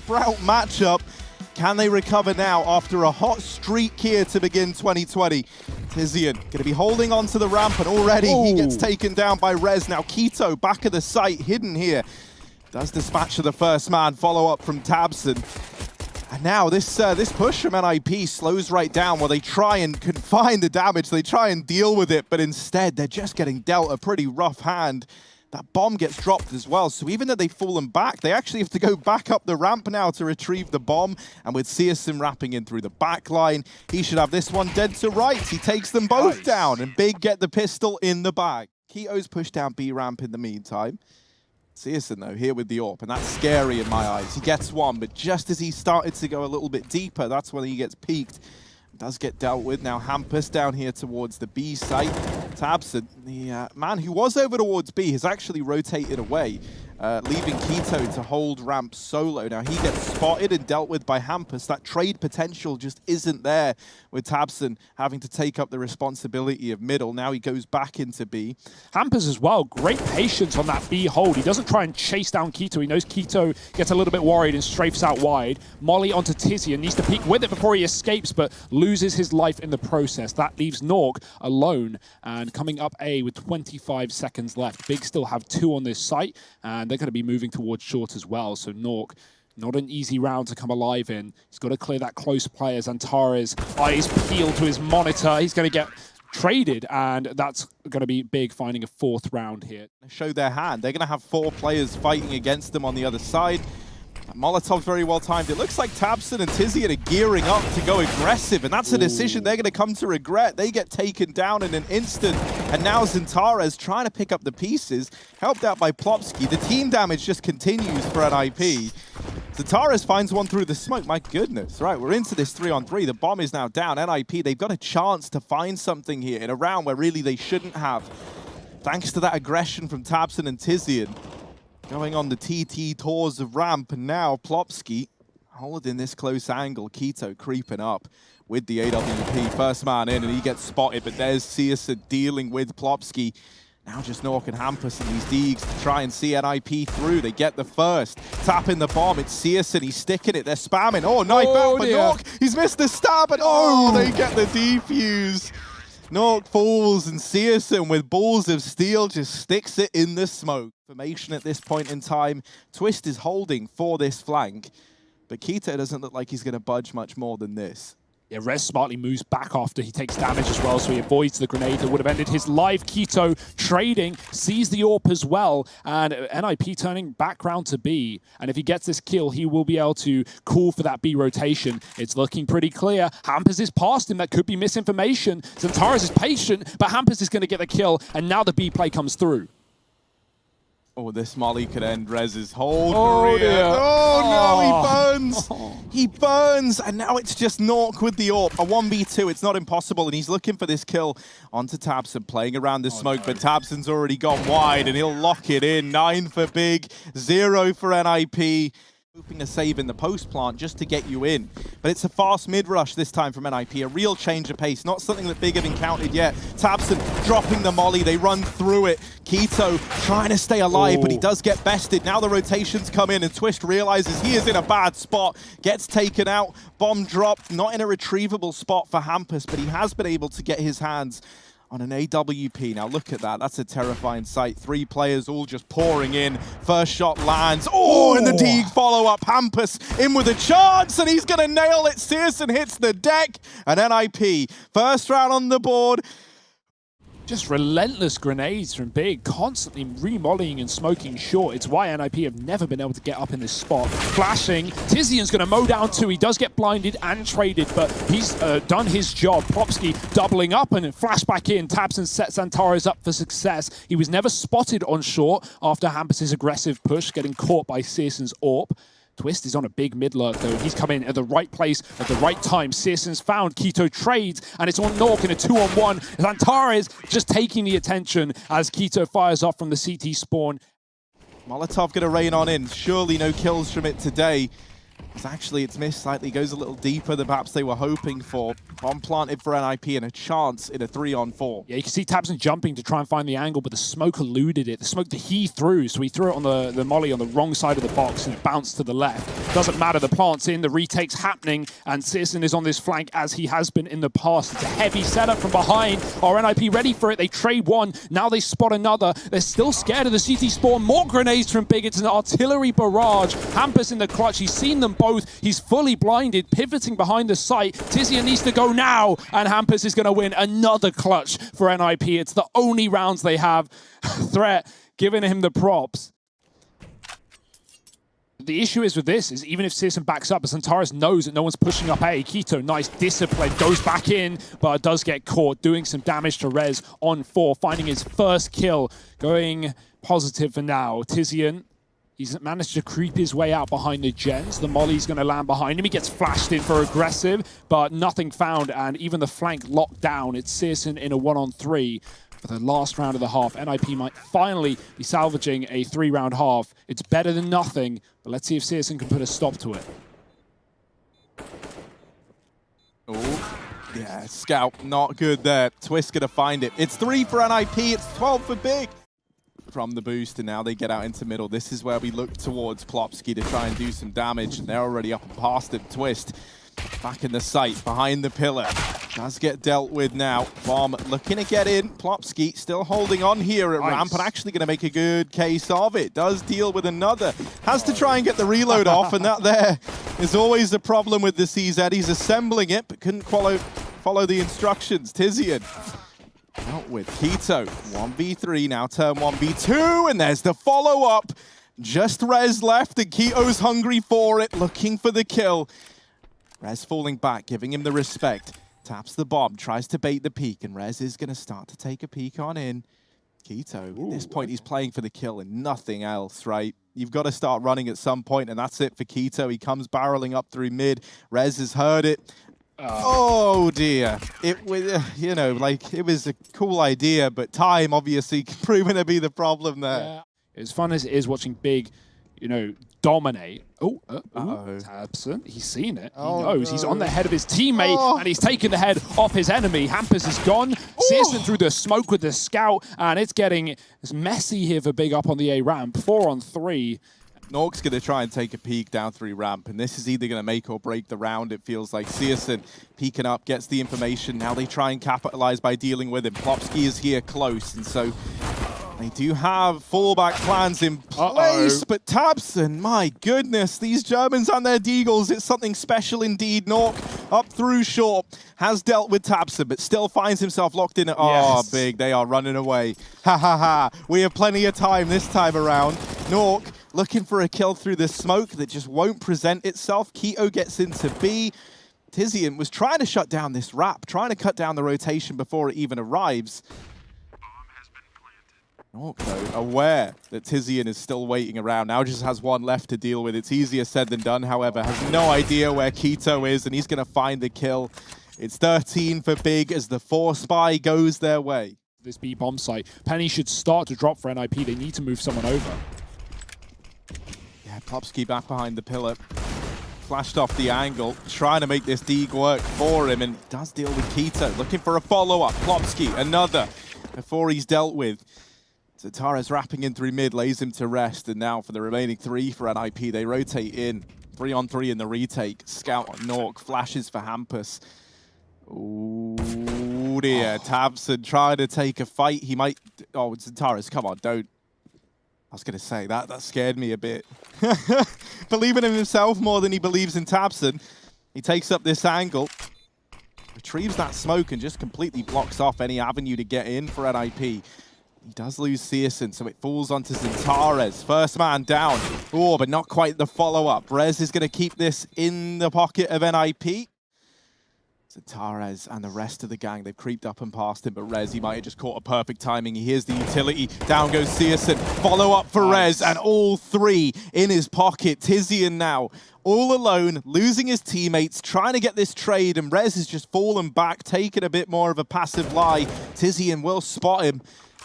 Sprout matchup. Can they recover now after a hot streak here to begin 2020? Tizian going to be holding on to the ramp, and already he gets taken down by Rez. Now Keto back of the site, hidden here. Does dispatch of the first man, follow up from Tabson. And now this push from NIP slows right down, where they try and confine the damage, they try and deal with it, but instead they're just getting dealt a pretty rough hand. That bomb gets dropped as well, so even though they've fallen back, they actually have to go back up the ramp now to retrieve the bomb. And with Searson wrapping in through the back line, he should have this one dead to rights. He takes them both down, and Big get the pistol in the bag. Keto's pushed down B ramp in the meantime. Searson, though, here with the AWP, and that's scary in my eyes. He gets one, but just as he started to go a little bit deeper, that's when he gets peaked. Does get dealt with. Now Hampus down here towards the B site. Tabson, the man who was over towards B, has actually rotated away, leaving Keto to hold ramp solo. Now he gets spotted and dealt with by Hampus. That trade potential just isn't there, with Tabson having to take up the responsibility of middle. Now he goes back into B. Hampus as well, great patience on that B hold. He doesn't try and chase down Keto. He knows Keto gets a little bit worried and strafes out wide. Molly onto Tizian, needs to peek with it before he escapes, but loses his life in the process. That leaves Nork alone and coming up A with 25 seconds left. Big still have 2 on this site, and they're going to be moving towards short as well. So Nork, not an easy round to come alive in. He's got to clear that close play as Antares' eyes peeled to his monitor. He's going to get traded, and that's going to be Big finding a 4th round here. Show their hand. They're going to have 4 players fighting against them on the other side. Molotov's very well timed. It looks like Tabson and Tizian are gearing up to go aggressive, and that's a decision they're going to come to regret. They get taken down in an instant, and now Zantares trying to pick up the pieces, helped out by Plopsky. The team damage just continues for NIP. Zantares finds one through the smoke. My goodness, right, we're into this 3-on-3. The bomb is now down. NIP, they've got a chance to find something here in a round where really they shouldn't have. Thanks to that aggression from Tabson and Tizian. Going on the TT tours of ramp, and now Plopsky holding this close angle. Keto creeping up with the AWP. First man in, and he gets spotted, but there's Searson dealing with Plopsky. Now just Nork and Hampus and these Deegs to try and see NIP through. They get the first. Tapping the bomb, it's Searson, he's sticking it, they're spamming. Oh, knife out for Nork, he's missed the stab, and they get the defuse. Nork falls, and Searson with balls of steel just sticks it in the smoke. Formation at this point in time. Twist is holding for this flank, but Keto doesn't look like he's going to budge much more than this. Yeah, Rez smartly moves back after he takes damage as well, so he avoids the grenade that would have ended his life. Keto trading, sees the AWP as well, and NIP turning back round to B. And if he gets this kill, he will be able to call for that B rotation. It's looking pretty clear. Hampus is past him. That could be misinformation. Zantares is patient, but Hampus is going to get the kill, and now the B play comes through. Oh, this molly could end Rez's whole career. No, he burns. He burns, and now it's just Nork with the AWP. A 1v2, it's not impossible, and he's looking for this kill onto Tabson, playing around the smoke, but Tabson's already gone wide, and he'll lock it in. 9 for Big, 0 for NIP. Hoping to save in the post plant just to get you in. But it's a fast mid-rush this time from NIP, a real change of pace, not something that Big have encountered yet. Tabson dropping the molly, they run through it. Keto trying to stay alive, but he does get bested. Now the rotations come in, and Twist realizes he is in a bad spot, gets taken out, bomb dropped, not in a retrievable spot for Hampus, but he has been able to get his hands on an AWP. Now look at that. That's a terrifying sight. 3 players all just pouring in. First shot lands. Oh, and the Deeg follow-up. Hampus in with a chance, and he's going to nail it. Searson hits the deck, and NIP, first round on the board. Just relentless grenades from Big, constantly remollying and smoking short. It's why NIP have never been able to get up in this spot. Flashing, Tizian's going to mow down 2. He does get blinded and traded, but he's done his job. Plopsky doubling up and flash back in. Tabson sets Antares up for success. He was never spotted on short after Hampus' aggressive push, getting caught by Searson's AWP. Twist is on a big mid lurk, though. He's come in at the right place at the right time. Searson's found. Keto trades, and it's on Nork in a 2-on-1. Antares just taking the attention as Keto fires off from the CT spawn. Molotov going to rain on in. Surely no kills from it today. Actually, it's missed slightly, goes a little deeper than perhaps they were hoping for. Bomb planted for NIP and a chance in a 3-on-4. Yeah, you can see tabseN jumping to try and find the angle, but the smoke eluded it. The smoke that he threw, so he threw it on the molly on the wrong side of the box and it bounced to the left. Doesn't matter, the plant's in, the retake's happening, and seule is on this flank as he has been in the past. It's a heavy setup from behind. Are NIP ready for it? They trade one, now they spot another. They're still scared of the CT spawn. More grenades from Big. It's an artillery barrage. hampus in the clutch. He's seen them both. He's fully blinded, pivoting behind the site. tizian needs to go now, and hampus is going to win another clutch for NIP. It's the only rounds they have. Threat giving him the props. The issue is with this is even if seule backs up, Xantares knows that no one's pushing up A. keto, nice discipline, goes back in, but does get caught, doing some damage to Rez on 4, finding his first kill, going positive for now. tizian, he's managed to creep his way out behind the gens. The molly's going to land behind him. He gets flashed in for aggressive, but nothing found, and even the flank locked down. It's seule in a 1-on-3. For the last round of the half, NIP might finally be salvaging a 3-round half. It's better than nothing, but let's see if seule can put a stop to it. Oh, yeah, scout, not good there. Twist gonna find it. It's 3 for NIP, it's 12 for Big. From the boost, and now they get out into middle. This is where we look towards Plopski to try and do some damage, and they're already up and past it. Twist back in the site, behind the pillar. Does get dealt with now. Bomb looking to get in. Plopski still holding on here at ramp, and actually going to make a good case of it. Does deal with another. Has to try and get the reload off, and that there is always the problem with the CZ. He's assembling it, but couldn't follow the instructions. tizian out with keto. 1v3, now turn 1v2, and there's the follow-up. Just Rez left, and keto's hungry for it, looking for the kill. Rez falling back, giving him the respect. Taps the bomb, tries to bait the peek, and Rez is going to start to take a peek on in. keto, at this point, he's playing for the kill and nothing else, right? You've got to start running at some point, and that's it for keto. He comes barreling up through mid. Rez has heard it. Oh dear. It was, you know, like, it was a cool idea, but time obviously proving to be the problem there. Yeah. As fun as it is watching Big, you know, dominate. tabseN, he's seen it. He knows. No. He's on the head of his teammate, and he's taken the head off his enemy. hampus is gone. seule through the smoke with the scout, and it's getting messy here for Big up on the A ramp. 4-on-3. Nork's going to try and take a peek down through ramp, and this is either going to make or break the round, it feels like. seule peeking up, gets the information. Now they try and capitalize by dealing with him. Plopski is here close, and so they do have fallback plans in place, but tabseN, my goodness, these Germans and their deagles, it's something special indeed. Nork up through short, has dealt with tabseN, but still finds himself locked in. Oh, Big, they are running away. Ha ha ha, we have plenty of time this time around. Nork looking for a kill through the smoke that just won't present itself. keto gets into B. tizian was trying to shut down this wrap, trying to cut down the rotation before it even arrives. Nork, though, aware that tizian is still waiting around, now just has one left to deal with. It's easier said than done, however, has no idea where keto is, and he's going to find the kill. It's 13 for Big as the 4 spy goes their way. This B bomb site, Penny should start to drop for NIP. They need to move someone over. Yeah, Plopski back behind the pillar. Flashed off the angle, trying to make this deag work for him, and does deal with keto. Looking for a follow-up. Plopski, another, before he's dealt with. Xantares wrapping in through mid, lays him to rest, and now for the remaining 3 for NIP, they rotate in. 3-on-3 in the retake. Scout on Nork, flashes for hampus. Ooh dear, tabseN trying to take a fight. He might, Xantares, come on, don't. I was going to say, that scared me a bit. Believing in himself more than he believes in tabseN. He takes up this angle, retrieves that smoke, and just completely blocks off any avenue to get in for NIP. He does lose seule, so it falls onto Xantares. First man down. Oh, but not quite the follow-up. Rez is going to keep this in the pocket of NIP. Xantares and the rest of the gang, they've creeped up and past him, but Rez, he might have just caught a perfect timing. He hears the utility. Down goes seule. Follow-up for Rez, and all 3 in his pocket. tizian now all alone, losing his teammates, trying to get this trade, and Rez has just fallen back, taking a bit more of a passive lie. tizian will spot him.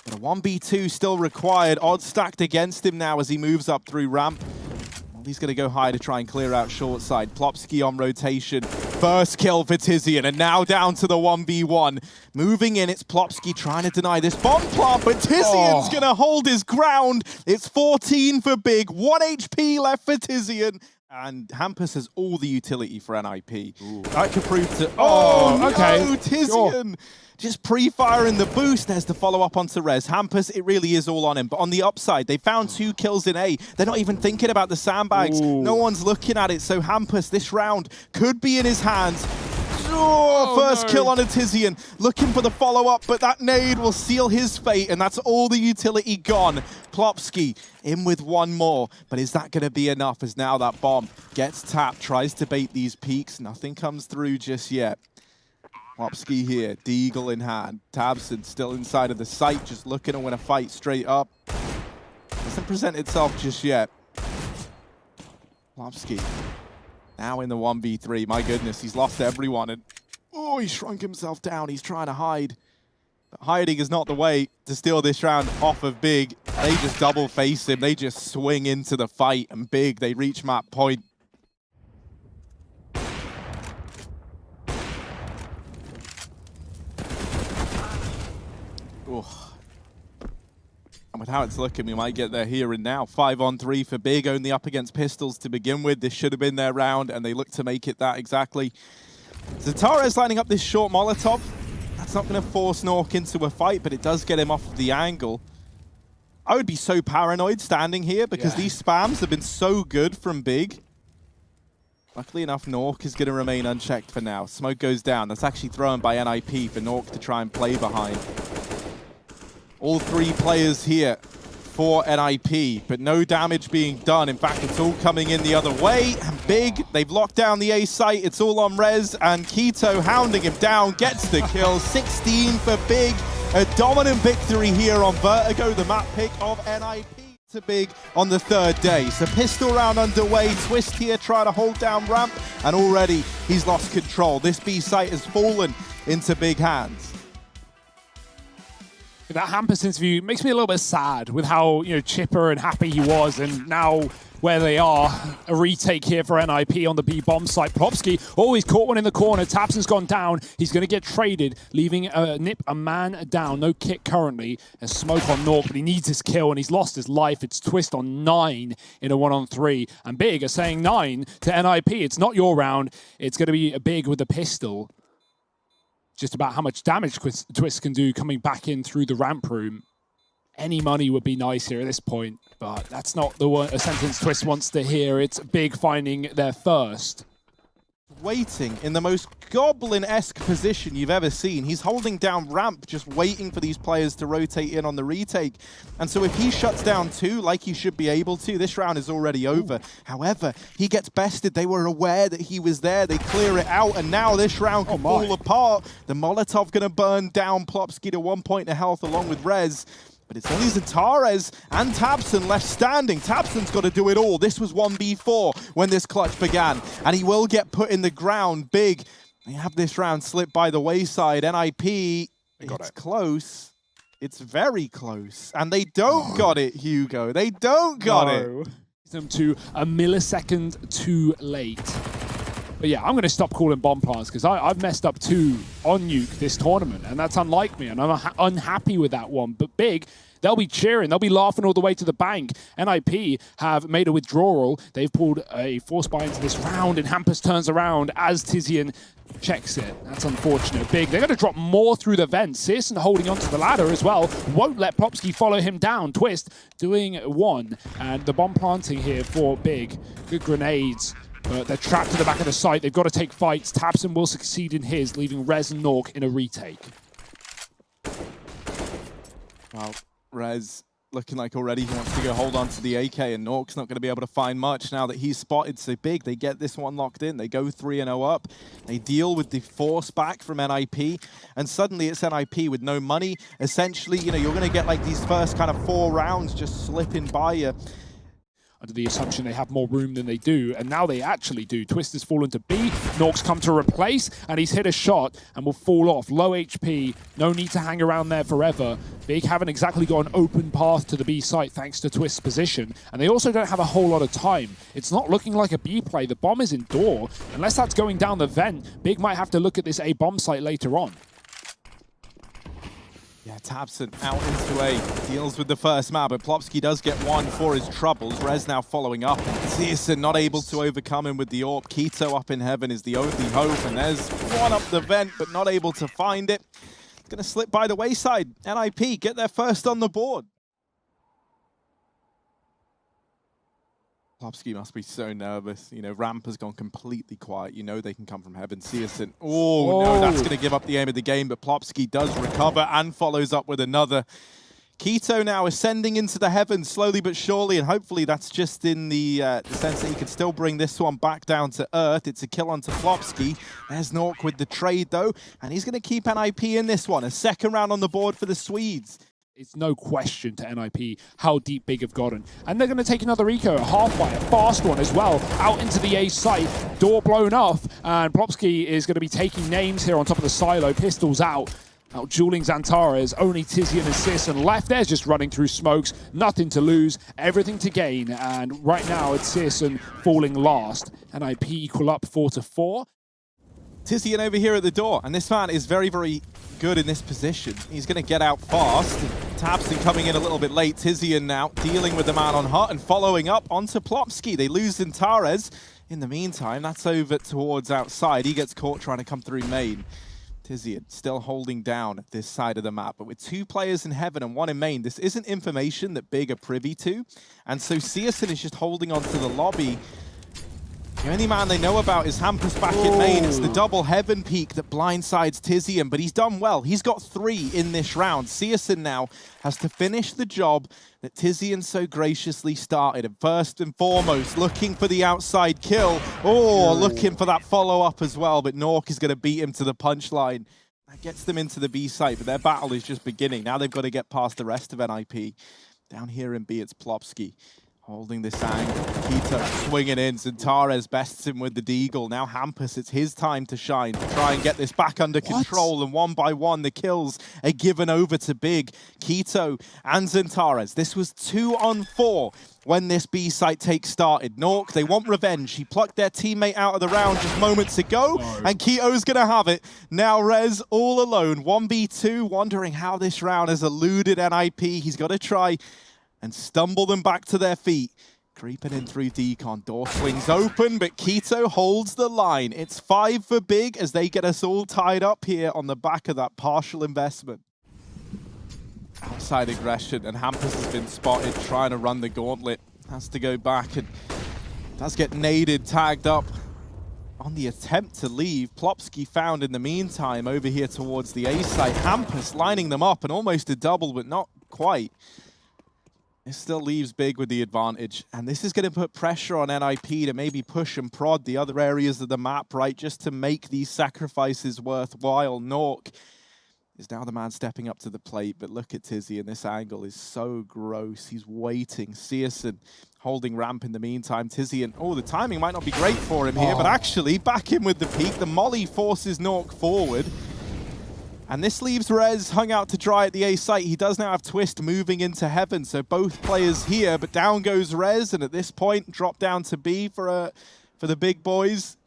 But a 1v2 still required. Odds stacked against him now as he moves up through ramp. He's going to go high to try and clear out short side. Plopsky on rotation. First kill for Tizian, and now down to the 1v1. Moving in, it's Plopsky trying to deny this bomb plant, but Tizian's going to hold his ground. It's 14 for Big, 1 HP left for Tizian. And Hampus has all the utility for NIP. Ooh. That could prove to... Oh, okay. No, Tizian! Just pre-firing the boost. There's the follow-up onto Rez. Hampus, it really is all on him. But on the upside, they found 2 kills in A. They're not even thinking about the sandbags. Ooh. No one's looking at it. So Hampus, this round could be in his hands. First kill on a Tizian. Looking for the follow-up, but that nade will seal his fate, and that's all the utility gone. Plopsky in with one more, but is that going to be enough as now that bomb gets tapped, tries to bait these peaks. Nothing comes through just yet. Plopsky here, Deagle in hand. tabseN still inside of the site, just looking to win a fight straight up. Doesn't present itself just yet. Plopsky now in the 1v3. My goodness, he's lost everyone. And oh, he shrunk himself down. He's trying to hide. But hiding is not the way to steal this round off of Big. They just double face him. They just swing into the fight. And Big, they reach map point. Oh. And with how it's looking, we might get there here and now. 5-on-3 for Big, only up against pistols to begin with. This should have been their round, and they look to make it that exactly. Zatares lining up this short Molotov. That's not going to force Nork into a fight, but it does get him off of the angle. I would be so paranoid standing here because these spams have been so good from Big. Luckily enough, Nork is going to remain unchecked for now. Smoke goes down. That's actually thrown by NIP for Nork to try and play behind. All 3 players here for NIP, but no damage being done. In fact, it's all coming in the other way. And Big, they've locked down the A site. It's all on Rez, and Keto hounding him down, gets the kill. 16 for Big. A dominant victory here on Vertigo, the map pick of NIP. To Big on the 3rd day. So pistol round underway. Twist here trying to hold down ramp, and already he's lost control. This B site has fallen into Big hands. That Hampus interview makes me a little bit sad with how, you know, chipper and happy he was, and now where they are, a retake here for NIP on the B bomb site. Plopsky, oh, he's caught one in the corner. tabseN's gone down. He's going to get traded, leaving Nip a man down. No kick currently. There's smoke on Nork, but he needs his kill, and he's lost his life. It's Twist on 9 in a 1-on-3. And Big are saying 9 to NIP. It's not your round. It's going to be a Big with a pistol. Just about how much damage Twist can do coming back in through the ramp room. Any money would be nice here at this point, but that's not a sentence Twist wants to hear. It's Big finding their first. Waiting in the most goblin-esque position you've ever seen. He's holding down ramp, just waiting for these players to rotate in on the retake. And so if he shuts down 2, like he should be able to, this round is already over. However, he gets bested. They were aware that he was there. They clear it out, and now this round can fall apart. The Molotov going to burn down Plopsky to 1 point of health along with Rez. But it's only Zatares and tabseN left standing. tabseN's got to do it all. This was 1v4 when this clutch began, and he will get put in the ground. Big, they have this round slip by the wayside. NIP, it's close. It's very close. And they don't got it, Hugo. They don't got it. Them to a millisecond too late. But yeah, I'm going to stop calling bomb plants because I've messed up 2 on Nuke this tournament, and that's unlike me, and I'm unhappy with that one. But Big, they'll be cheering. They'll be laughing all the way to the bank. NIP have made a withdrawal. They've pulled a force buy into this round, and Hampus turns around as Tizian checks it. That's unfortunate. Big, they're going to drop more through the vents. seule holding onto the ladder as well. Won't let Plopsky follow him down. Twist doing 1. And the bomb planting here for Big. Good grenades. But they're trapped to the back of the site. They've got to take fights. tabseN will succeed in his, leaving Rez and Nork in a retake. Well, Rez looking like already he wants to go hold on to the AK, and Nork's not going to be able to find much now that he's spotted so Big. They get this one locked in. They go 3-0 up. They deal with the force back from NIP, and suddenly it's NIP with no money. Essentially, you know, you're going to get like these first kind of 4 rounds just slipping by you. under the assumption they have more room than they do, and now they actually do. Twist has fallen to B, Nork's come to replace, and he's hit a shot and will fall off. Low HP, no need to hang around there forever. Big haven't exactly got an open path to the B site thanks to Twist's position, and they also don't have a whole lot of time. It's not looking like a B play. The bomb is in door. Unless that's going down the vent, Big might have to look at this A bomb site later on. Yeah, Tabson out into A, deals with the first map, but Plopsky does get one for his troubles. Rez now following up. Searson not able to overcome him with the AWP. Keto up in heaven is the only hope, and there's one up the vent, but not able to find it. It's going to slip by the wayside. NIP get their first on the board. Plopsky must be so nervous. You know, ramp has gone completely quiet. You know they can come from heaven. Searson, oh no, that's going to give up the aim of the game, but Plopsky does recover and follows up with another. Keto now ascending into the heavens slowly but surely, and hopefully that's just in the sense that he can still bring this one back down to earth. It's a kill onto Plopsky. There's Nork with the trade though, and he's going to keep NIP in this one. A second round on the board for the Swedes. It's no question to NIP how deep Big have gotten. And they're going to take another eco, a half-fire, a fast one as well, out into the A site. Door blown off, and Plopsky is going to be taking names here on top of the silo. Pistols out dueling Xantares. Only Tizian and Searson left. There's just running through smokes. Nothing to lose, everything to gain. And right now it's Searson falling last. NIP equal up 4-4. Tizian over here at the door, and this man is very, very good in this position. He's going to get out fast. Tabson coming in a little bit late. Tizian now dealing with the man on hut and following up onto Plopsky. They lose Xantares. In the meantime, that's over towards outside. He gets caught trying to come through main. Tizian still holding down this side of the map, but with two players in heaven and one in main, this isn't information that Big are privy to. And so Searson is just holding on to the lobby. The only man they know about is Hampus back in main. It's the double heaven peak that blindsides Tizian, but he's done well. He's got 3 in this round. Searson now has to finish the job that Tizian so graciously started. And first and foremost, looking for the outside kill. Looking for that follow-up as well, but Nork is going to beat him to the punchline. That gets them into the B site, but their battle is just beginning. Now they've got to get past the rest of NIP. Down here in B, it's Plopsky. Holding this angle, Keto swinging in, Xantares bests him with the deagle. Now Hampus, it's his time to shine, to try and get this back under control, and one by one the kills are given over to Big. Keto and Xantares, this was 2-on-4 when this B site take started. Nork, they want revenge. He plucked their teammate out of the round just moments ago, and Keto's gonna have it. Now Rez all alone, 1v2, wondering how this round has eluded NIP. He's got to try and stumble them back to their feet. Creeping in through decon. Door swings open, but Keto holds the line. It's 5 for Big as they get us all tied up here on the back of that partial investment. Outside aggression, and Hampus has been spotted trying to run the gauntlet. Has to go back and does get naded, tagged up on the attempt to leave. Plopsky found in the meantime over here towards the A site. Hampus lining them up and almost a double, but not quite. It still leaves Big with the advantage, and this is going to put pressure on NIP to maybe push and prod the other areas of the map, right, just to make these sacrifices worthwhile. Nork is now the man stepping up to the plate, but look at Tizzy, and this angle is so gross. He's waiting. Searson holding ramp in the meantime. Tizzy, and the timing might not be great for him here, but actually back in with the peak. The molly forces Nork forward. And this leaves Rez hung out to dry at the A site. He does now have Twist moving into heaven, so both players here, but down goes Rez, and at this point, drop down to B for the big boys.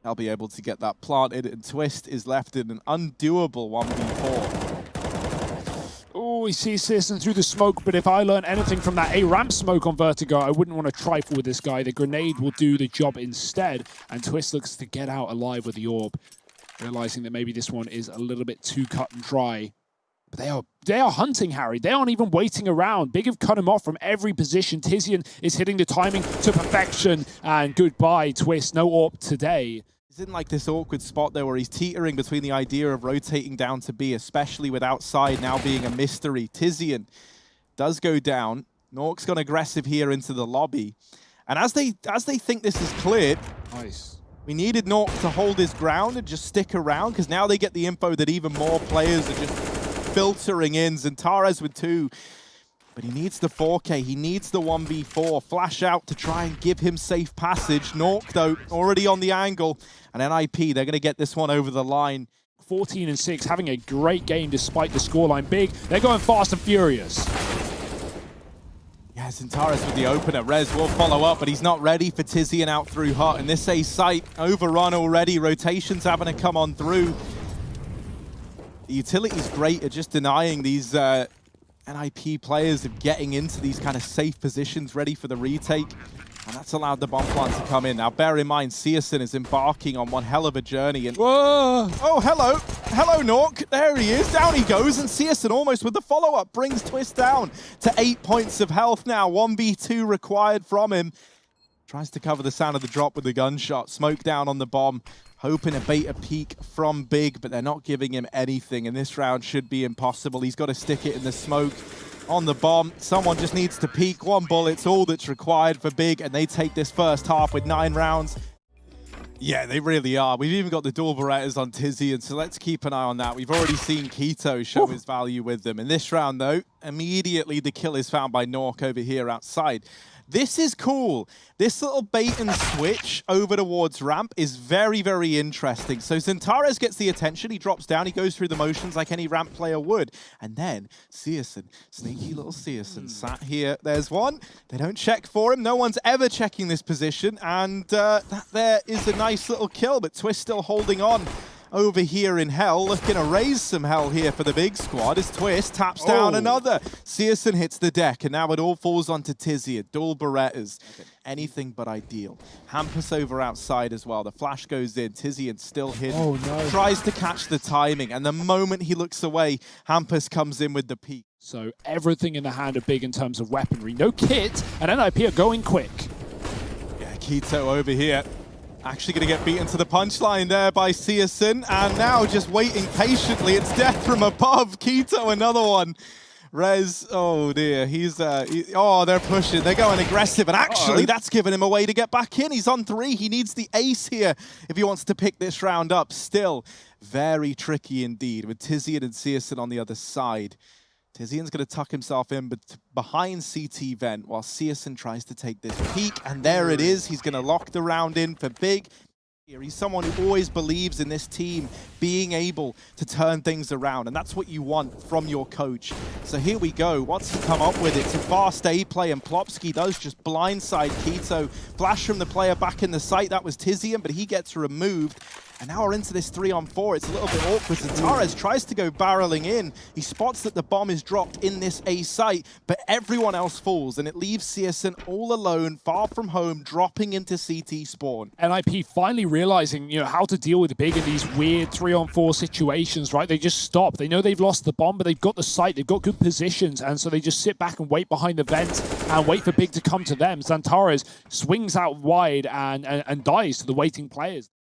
They'll be able to get that planted, and Twist is left in an undoable 1v4. Oh, he sees Searson through the smoke, but if I learn anything from that A-ramp smoke on Vertigo, I wouldn't want to trifle with this guy. The grenade will do the job instead, and Twist looks to get out alive with the orb, realizing that maybe this one is a little bit too cut and dry. But they are hunting Harry. They aren't even waiting around. Big have cut him off from every position. Tizian is hitting the timing to perfection. And goodbye, Twist. No AWP today. He's in like this awkward spot there where he's teetering between the idea of rotating down to B, especially with outside now being a mystery. Tizian does go down. Nork's gone aggressive here into the lobby. And as they think this is cleared, nice. We needed Nork to hold his ground and just stick around, because now they get the info that even more players are just filtering in. Xantares with 2. But he needs the 4K, he needs the 1v4. Flash out to try and give him safe passage. Nork, though, already on the angle. And NIP, they're going to get this one over the line. 14-6, having a great game despite the scoreline. Big, they're going fast and furious. Yeah, Zentaris with the opener. Rez will follow up, but he's not ready for Tizian out through hot. And this A site overrun already. Rotations having to come on through. The utility's great at just denying these NIP players of getting into these kind of safe positions ready for the retake. And that's allowed the bomb plant to come in. Now, bear in mind, Searson is embarking on one hell of a journey. And whoa! Oh, hello. Hello, Nork. There he is. Down he goes. And Searson almost with the follow-up brings Twist down to 8 points of health now. 1v2 required from him. Tries to cover the sound of the drop with the gunshot. Smoke down on the bomb. Hoping to bait a peek from Big, but they're not giving him anything. And this round should be impossible. He's got to stick it in the smoke. On the bomb, someone just needs to peek. One bullet's all that's required for Big, and they take this first half with 9 rounds. Yeah, they really are. We've even got the dual Berettas on Tizian, so let's keep an eye on that. We've already seen Keto show his value with them. In this round, though, immediately the kill is found by Nork over here outside. This is cool. This little bait and switch over towards ramp is very, very interesting. So Zentaris gets the attention. He drops down. He goes through the motions like any ramp player would. And then Searson, sneaky little Searson, sat here. There's one. They don't check for him. No one's ever checking this position. And that there is a nice little kill, but Twist still holding on. Over here in hell, looking to raise some hell here for the big squad as Twist taps down another. Searson hits the deck, and now it all falls onto Tizian. Dual Berettas. Anything but ideal. Hampus over outside as well. The flash goes in. Tizian still hidden. Oh, no. Tries to catch the timing, and the moment he looks away, Hampus comes in with the peek. So everything in the hand of Big in terms of weaponry. No kit, and NIP are going quick. Yeah, Keto over here. Actually going to get beaten to the punchline there by Searson, and now just waiting patiently. It's death from above. Keto, another one. Rez, oh dear, oh, they're pushing. They're going aggressive, and actually that's given him a way to get back in. He's on 3. He needs the ace here if he wants to pick this round up. Still very tricky indeed with Tizian and Searson on the other side. Tizian's going to tuck himself in behind CT Vent while Searson tries to take this peek. And there it is. He's going to lock the round in for Big. He's someone who always believes in this team being able to turn things around. And that's what you want from your coach. So here we go. What's he come up with? It's a fast A play, and Plopsky does just blindside Keto. Flash from the player back in the site. That was Tizian, but he gets removed. And now we're into this 3-on-4. It's a little bit awkward. Zentaris tries to go barreling in. He spots that the bomb is dropped in this A site, but everyone else falls, and it leaves Searson all alone, far from home, dropping into CT spawn. NIP finally realizing, how to deal with Big in these weird 3-on-4 situations, right? They just stop. They know they've lost the bomb, but they've got the site. They've got good positions, and so they just sit back and wait behind the vent and wait for Big to come to them. Zentaris swings out wide and dies to the waiting players.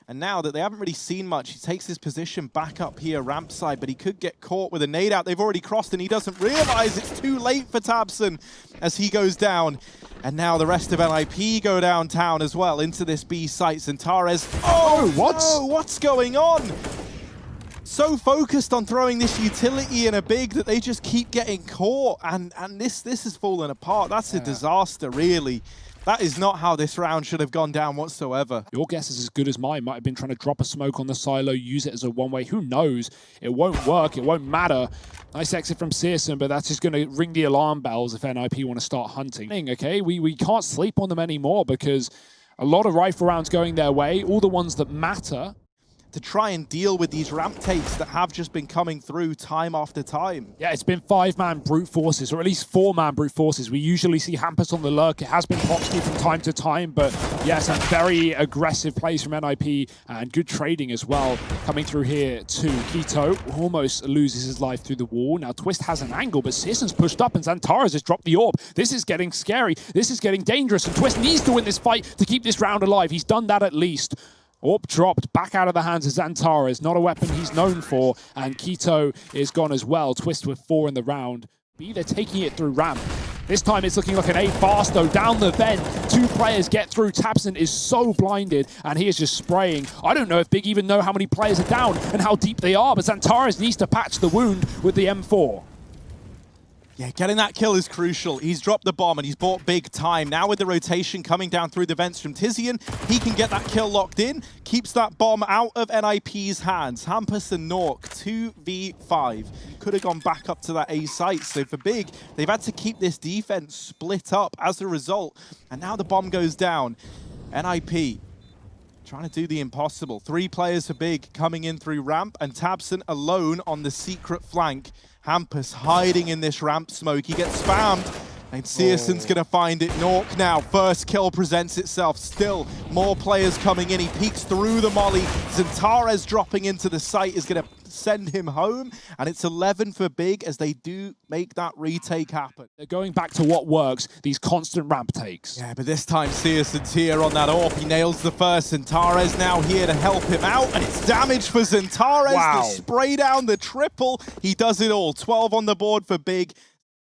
And now that they haven't really seen much, he takes his position back up here, ramp side, but he could get caught with a nade out. They've already crossed, and he doesn't realize it's too late for Tabson as he goes down. And now the rest of NIP go downtown as well into this B site. Zentaris, what's going on? So focused on throwing this utility in a Big that they just keep getting caught. And this has fallen apart. That's a disaster, really. That is not how this round should have gone down whatsoever. Your guess is as good as mine. Might have been trying to drop a smoke on the silo, use it as a one-way. Who knows? It won't work. It won't matter. Nice exit from Searson, but that's just going to ring the alarm bells if NIP want to start hunting. Okay, we can't sleep on them anymore because a lot of rifle rounds going their way, all the ones that matter. To try and deal with these ramp takes that have just been coming through time after time. Yeah, it's been 5-man brute forces, or at least 4-man brute forces. We usually see Hampus on the lurk. It has been Popsky from time to time, but yeah, some very aggressive plays from NIP and good trading as well. Coming through here to Keto, almost loses his life through the wall. Now Twist has an angle, but Searson's pushed up and Zentaris has dropped the orb. This is getting scary. This is getting dangerous, and Twist needs to win this fight to keep this round alive. He's done that at least. Orb dropped back out of the hands of Zentaris. Not a weapon he's known for. And Keto is gone as well. Twist with 4 in the round. B, they're taking it through ramp. This time it's looking like an A fast though. Down the vent. 2 players get through. Tabson is so blinded and he is just spraying. I don't know if Big even know how many players are down and how deep they are, but Zentaris needs to patch the wound with the M4. Yeah, getting that kill is crucial. He's dropped the bomb and he's bought big time. Now with the rotation coming down through the vents from Tizian, he can get that kill locked in, keeps that bomb out of NIP's hands. Hampus and Nork, 2v5. Could have gone back up to that A site. So for Big, they've had to keep this defense split up as a result. And now the bomb goes down. NIP trying to do the impossible. 3 players for Big coming in through ramp, and Tabson alone on the secret flank. Hampus hiding in this ramp smoke. He gets spammed, and Searson's gonna find it. Nork now, first kill presents itself. Still more players coming in. He peeks through the molly. Zintares dropping into the site is gonna send him home, and it's 11 for Big as they do make that retake happen. They're going back to what works, these constant ramp takes. Yeah, but this time Searson's here on that AWP. He nails the first. Zintares now here to help him out, and it's damage for Zintares. Wow. The spray down, the triple. He does it all. 12 on the board for Big.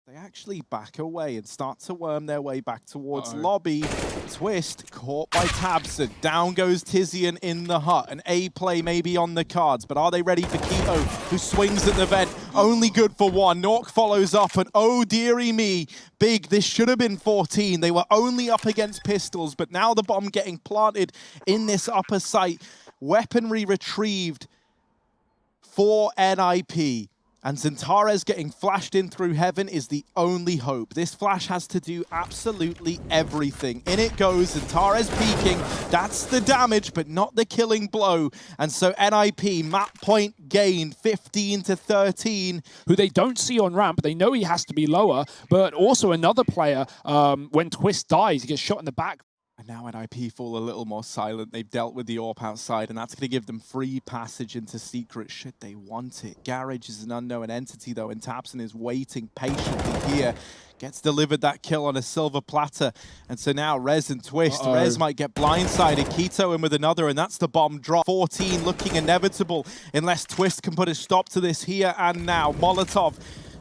They actually back away and start to worm their way back towards lobby. Twist caught by Tabson. Down goes Tizian in the hut. An A play maybe on the cards, but are they ready for Keto, who swings at the vent? Only good for 1. Nork follows up, and oh dearie me, Big, this should have been 14. They were only up against pistols, but now the bomb getting planted in this upper site. Weaponry retrieved for NIP. And Zintares getting flashed in through heaven is the only hope. This flash has to do absolutely everything. In it goes, Zintares peeking. That's the damage, but not the killing blow. And so NIP, map point gain, 15 to 13. Who they don't see on ramp. They know he has to be lower, but also another player, when Twist dies, he gets shot in the back. And now NIP fall a little more silent. They've dealt with the AWP outside, and that's going to give them free passage into secret should they want it. Garage is an unknown entity, though, and Tabson is waiting patiently here. Gets delivered that kill on a silver platter. And so now Rez and Twist. Rez might get blindsided. Keto in with another, and that's the bomb drop. 14 looking inevitable unless Twist can put a stop to this here and now. Molotov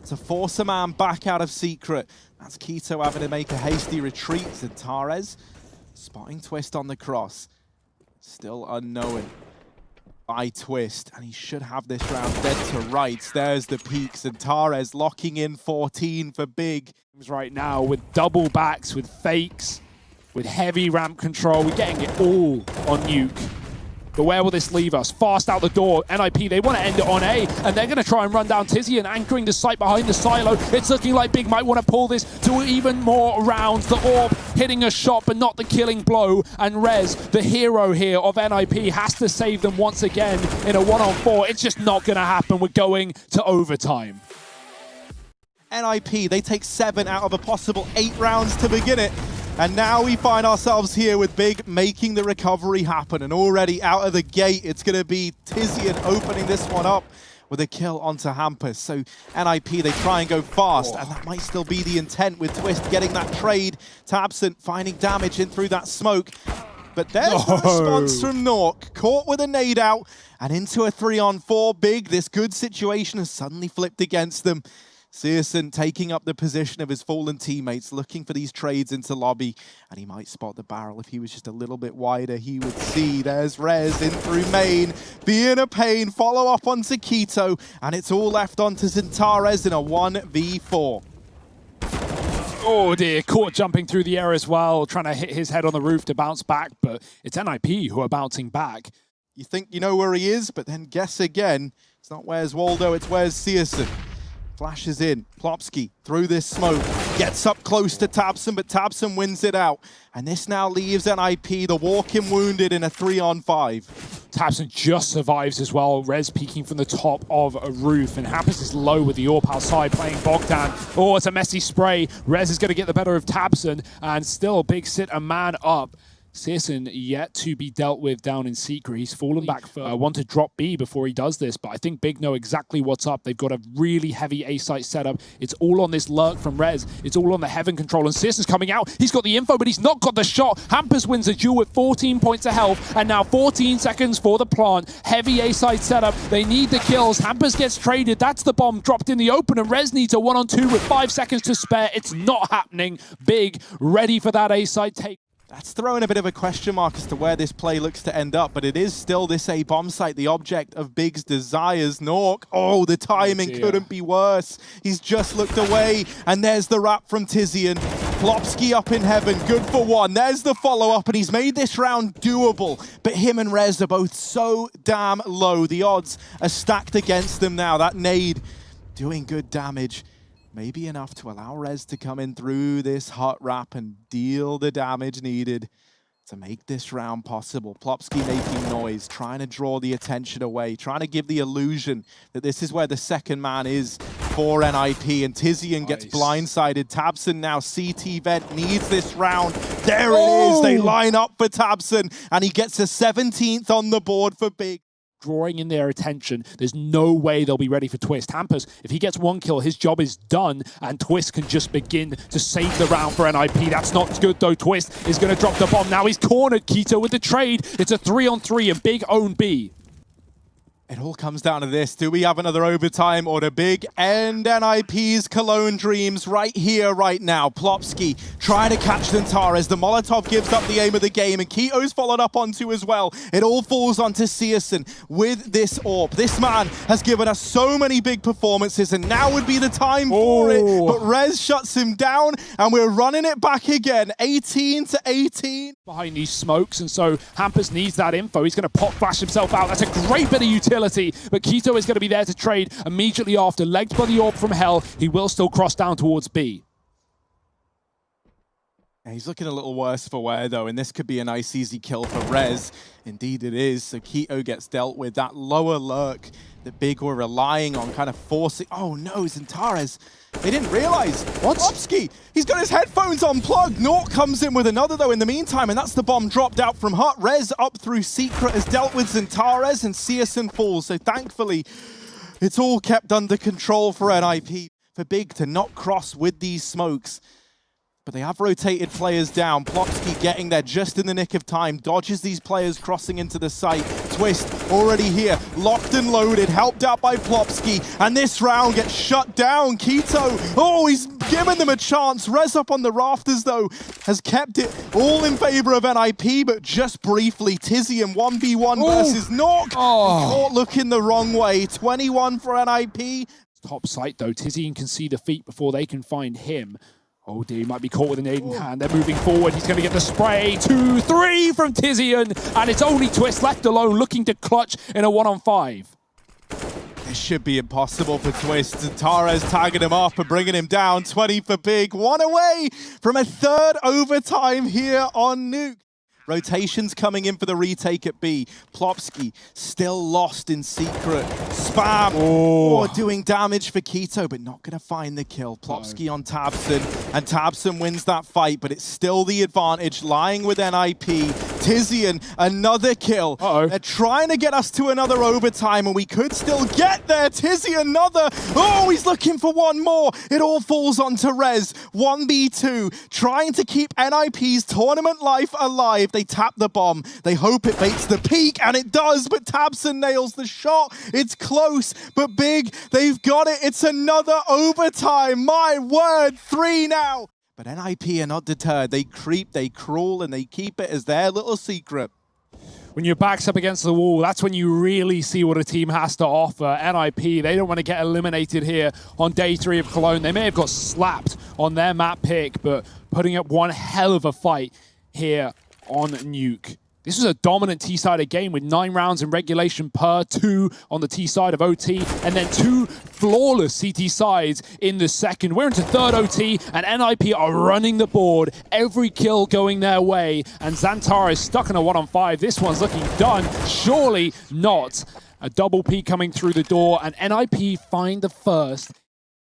to force a man back out of secret. That's Keto having to make a hasty retreat. Zintares spotting Twist on the cross. Still unknown by Twist, and he should have this round dead to rights. There's the peaks, and Zintares locking in 14 for Big. Right now with double backs, with fakes, with heavy ramp control. We're getting it all on Nuke. But where will this leave us? Fast out the door. NIP, they want to end it on A, and they're going to try and run down Tizian, anchoring the site behind the silo. It's looking like Big might want to pull this to even more rounds. The AWP hitting a shot, but not the killing blow. And Rez, the hero here of NIP, has to save them once again in a 1-on-4. It's just not going to happen. We're going to overtime. NIP, they take 7 out of a possible 8 rounds to begin it. And now we find ourselves here with Big making the recovery happen. And already out of the gate, it's going to be Tizian opening this one up with a kill onto Hampus. So NIP, they try and go fast, and that might still be the intent with Twist getting that trade. Tabson finding damage in through that smoke. But there's the response from Nork, caught with a nade out, and into a 3-on-4. Big, this good situation has suddenly flipped against them. Searson taking up the position of his fallen teammates, looking for these trades into lobby, and he might spot the barrel. If he was just a little bit wider, he would see. There's Rez in through main, being a pain, follow up onto Keto, and it's all left onto Zintares in a 1v4. Oh dear, caught jumping through the air as well, trying to hit his head on the roof to bounce back, but it's NIP who are bouncing back. You think you know where he is, but then guess again. It's not where's Waldo, it's where's Searson. Flashes in, Plopsky through this smoke, gets up close to Tabson, but Tabson wins it out. And this now leaves NIP, the walking wounded, in a 3-on-5. Tabson just survives as well. Rez peeking from the top of a roof, and Hampus is low with the AWP outside playing Bogdan. Oh, it's a messy spray. Rez is going to get the better of Tabson, and still Big sit a man up. Searson yet to be dealt with down in secret. He's fallen back for I want to drop B before he does this, but I think Big know exactly what's up. They've got a really heavy A site setup. It's all on this lurk from Rez. It's all on the heaven control, and Searson's coming out. He's got the info, but he's not got the shot. Hampus wins a duel with 14 points of health, and now 14 seconds for the plant. Heavy A site setup. They need the kills. Hampus gets traded. That's the bomb dropped in the open, and Rez needs a 1-on-2 with 5 seconds to spare. It's not happening. Big ready for that A site take. That's throwing a bit of a question mark as to where this play looks to end up, but it is still this A bomb site, the object of Big's desires. Nork, oh, the timing couldn't be worse. He's just looked away, and there's the wrap from Tizian. Plopsky up in heaven, good for one. There's the follow-up, and he's made this round doable, but him and Rez are both so damn low. The odds are stacked against them now. That nade doing good damage. Maybe enough to allow Rez to come in through this hot wrap and deal the damage needed to make this round possible. Plopsky making noise, trying to draw the attention away, trying to give the illusion that this is where the second man is for NIP, and Tizian gets blindsided. Tabson now, CT Vent needs this round. There it is, they line up for Tabson, and he gets a 17th on the board for Big. Drawing in their attention. There's no way they'll be ready for Twist. Hampers, if he gets one kill, his job is done, and Twist can just begin to save the round for NIP. That's not good, though. Twist is going to drop the bomb. Now he's cornered keto with the trade. It's a 3-on-3 and Big own B. It all comes down to this. Do we have another overtime or the Big end NIP's Cologne dreams right here, right now? Plopsky trying to catch Zantares. The Molotov gives up the aim of the game, and Keto's followed up onto as well. It all falls onto Searson with this AWP. This man has given us so many big performances, and now would be the time for it. But Rez shuts him down, and we're running it back again. 18-18. Behind these smokes, and so Hampers needs that info. He's going to pop flash himself out. That's a great bit of utility. But Keto is going to be there to trade immediately after. Legged by the AWP from Hell, he will still cross down towards B. He's looking a little worse for wear, though, and this could be a nice, easy kill for Rez. Indeed it is. So Keto gets dealt with. That lower lurk that Big were relying on, kind of forcing... Oh, no, Zantares. They didn't realize. What? Plopsky, he's got his headphones unplugged. Nort comes in with another, though, in the meantime, and that's the bomb dropped out from Hut. Rez up through Secret has dealt with Zantares, and Searson falls. So thankfully, it's all kept under control for NIP. For Big to not cross with these smokes. But they have rotated players down. Plopsky getting there just in the nick of time. Dodges these players crossing into the site. Twist already here. Locked and loaded. Helped out by Plopsky. And this round gets shut down. Keto. Oh, he's given them a chance. Rez up on the rafters, though, has kept it all in favor of NIP, but just briefly. Tizian 1v1 versus Nork. Caught looking the wrong way. 21 for NIP. Top site, though. Tizian can see the feet before they can find him. Oh dear, he might be caught with an aid in hand. They're moving forward. He's going to get the spray. 2-3 from Tizian. And it's only Twist left alone, looking to clutch in a 1-on-5. This should be impossible for Twist. Zantares tagging him up and bringing him down. 20 for Big. One away from a third overtime here on Nuke. Rotations coming in for the retake at B. Plopsky still lost in Secret. Spam doing damage for Keto, but not going to find the kill. Plopsky on Tabson, and Tabson wins that fight, but it's still the advantage lying with NIP. Tizian, another kill. They're trying to get us to another overtime, and we could still get there. Tizian, another. Oh, he's looking for one more. It all falls onto Rez. 1v2, trying to keep NIP's tournament life alive. They tap the bomb. They hope it baits the peak, and it does, but Tabson nails the shot. It's close, but Big, they've got it. It's another overtime. My word, 3 now. But NIP are not deterred. They creep, they crawl, and they keep it as their little secret. When your back's up against the wall, that's when you really see what a team has to offer. NIP, they don't want to get eliminated here on day 3 of Cologne. They may have got slapped on their map pick, but putting up one hell of a fight here on Nuke. This was a dominant T-sided game with 9 rounds in regulation per 2 on the T-side of OT, and then 2 flawless CT sides in the second. We're into third OT, and NIP are running the board. Every kill going their way, and Zantares stuck in a 1-on-5. This one's looking done. Surely not. A double P coming through the door, and NIP find the first.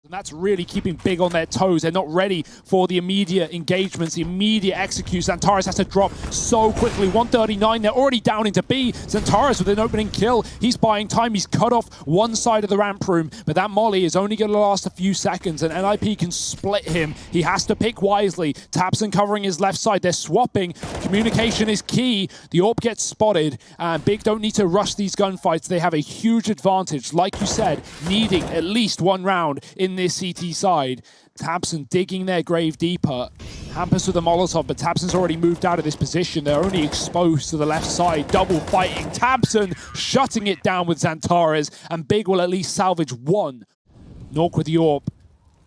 And that's really keeping Big on their toes. They're not ready for the immediate engagements, the immediate executes. Zantares has to drop so quickly. 139, they're already down into B. Zantares with an opening kill. He's buying time. He's cut off one side of the ramp room, but that molly is only going to last a few seconds, and NIP can split him. He has to pick wisely. Tabson covering his left side. They're swapping. Communication is key. The AWP gets spotted, and Big don't need to rush these gunfights. They have a huge advantage, like you said, needing at least one round in this CT side. Tabson digging their grave deeper. Hampus with the Molotov, but Tabson's already moved out of this position. They're only exposed to the left side. Double fighting. Tabson shutting it down with Xantares, and Big will at least salvage one. Nork with the AWP.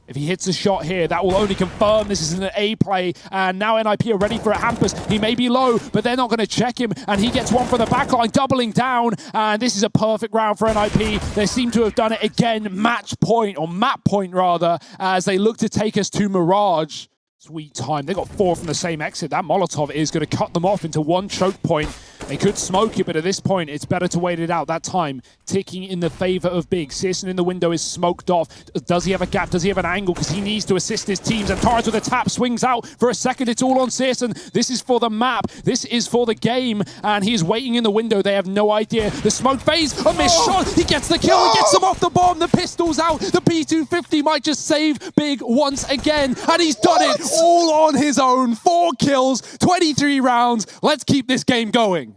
If he hits a shot here, that will only confirm this is an A play. And now NIP are ready for a Hampus. He may be low, but they're not going to check him. And he gets one from the backline, doubling down. And this is a perfect round for NIP. They seem to have done it again, match point, or map point rather, as they look to take us to Mirage. Sweet time. They got 4 from the same exit. That Molotov is going to cut them off into one choke point. They could smoke it, but at this point, it's better to wait it out. That time ticking in the favor of Big. Searson in the window is smoked off. Does he have a gap? Does he have an angle? Because he needs to assist his teams. And Torres with a tap swings out for a second. It's all on Searson. This is for the map. This is for the game. And he is waiting in the window. They have no idea. The smoke phase, a missed shot. He gets the kill. He gets them off the bomb. The pistol's out. The P250 might just save Big once again. And he's done it all on his own. 4 kills, 23 rounds. Let's keep this game going.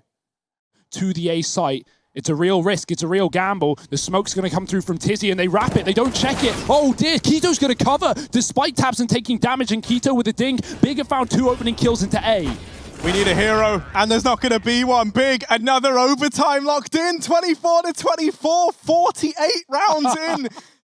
To the A site. It's a real risk. It's a real gamble. The smoke's going to come through from Tizzy, and they wrap it. They don't check it. Oh, dear. Keto's going to cover. Despite Tabson taking damage, and Keto with a dink. Big have found 2 opening kills into A. We need a hero, and there's not going to be one. Big, another overtime locked in. 24-24, 48 rounds in.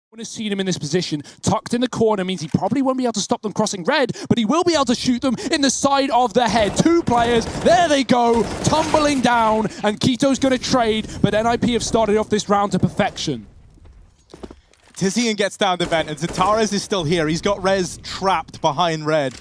When has seen him in this position, tucked in the corner, means he probably won't be able to stop them crossing red, but he will be able to shoot them in the side of the head. 2 players, there they go, tumbling down, and Keto's going to trade, but NIP have started off this round to perfection. Tizian gets down the vent, and Xantares is still here. He's got Rez trapped behind red.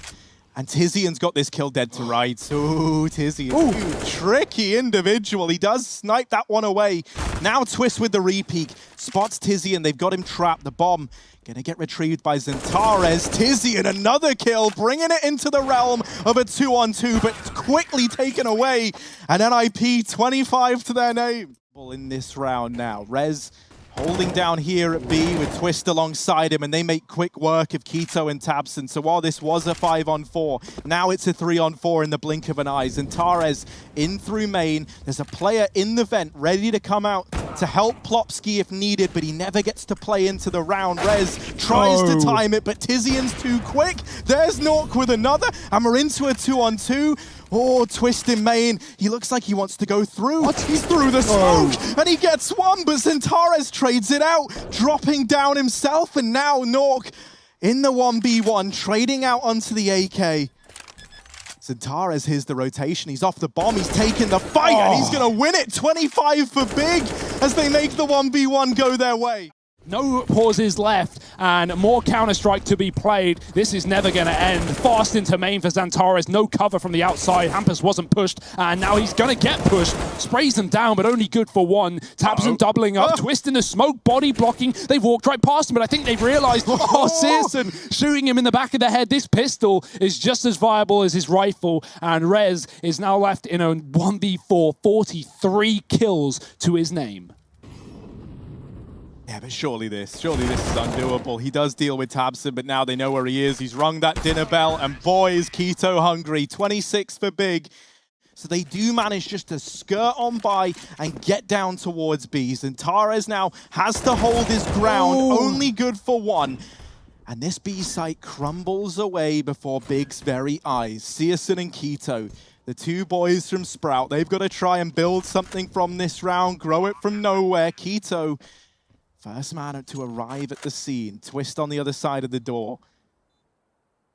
And Tizian's got this kill dead to rights. Ooh, Tizian. Ooh, tricky individual. He does snipe that one away. Now Twist with the re-peek. Spots Tizian. They've got him trapped. The bomb gonna get retrieved by Xantares. Tizian, another kill, bringing it into the realm of a 2-on-2, but quickly taken away. And NIP 25 to their name. In this round now, Rez holding down here at B with Twist alongside him, and they make quick work of Keto and Tabson. So while this was a 5-on-4, now it's a 3-on-4 in the blink of an eye. Xantares in through main. There's a player in the vent ready to come out to help Plopsky if needed, but he never gets to play into the round. Rez tries to time it, but Tizian's too quick. There's Nork with another, and we're into a 2-on-2. Oh, Twist in main. He looks like he wants to go through. What? He's through the smoke, and he gets one, but Xantares trades it out, dropping down himself, and now Nork in the 1v1, trading out onto the AK. Xantares hears the rotation. He's off the bomb. He's taking the fight, and he's going to win it. 25 for Big as they make the 1v1 go their way. No pauses left, and more Counter-Strike to be played. This is never going to end. Fast into main for Xantares. No cover from the outside. Hampus wasn't pushed, and now he's going to get pushed. Sprays them down, but only good for one. Tabson doubling up. Twist in the smoke, body blocking. They've walked right past him, but I think they've realized, Searson shooting him in the back of the head. This pistol is just as viable as his rifle, and Rez is now left in a 1v4, 43 kills to his name. Yeah, but surely this is undoable. He does deal with Tabson, but now they know where he is. He's rung that dinner bell, and boy, is Keto hungry. 26 for Big. So they do manage just to skirt on by and get down towards B. Xantares now has to hold his ground, only good for one. And this B site crumbles away before Big's very eyes. Searson and Keto, the 2 boys from Sprout, they've got to try and build something from this round, grow it from nowhere. Keto, first man to arrive at the scene. Twist on the other side of the door.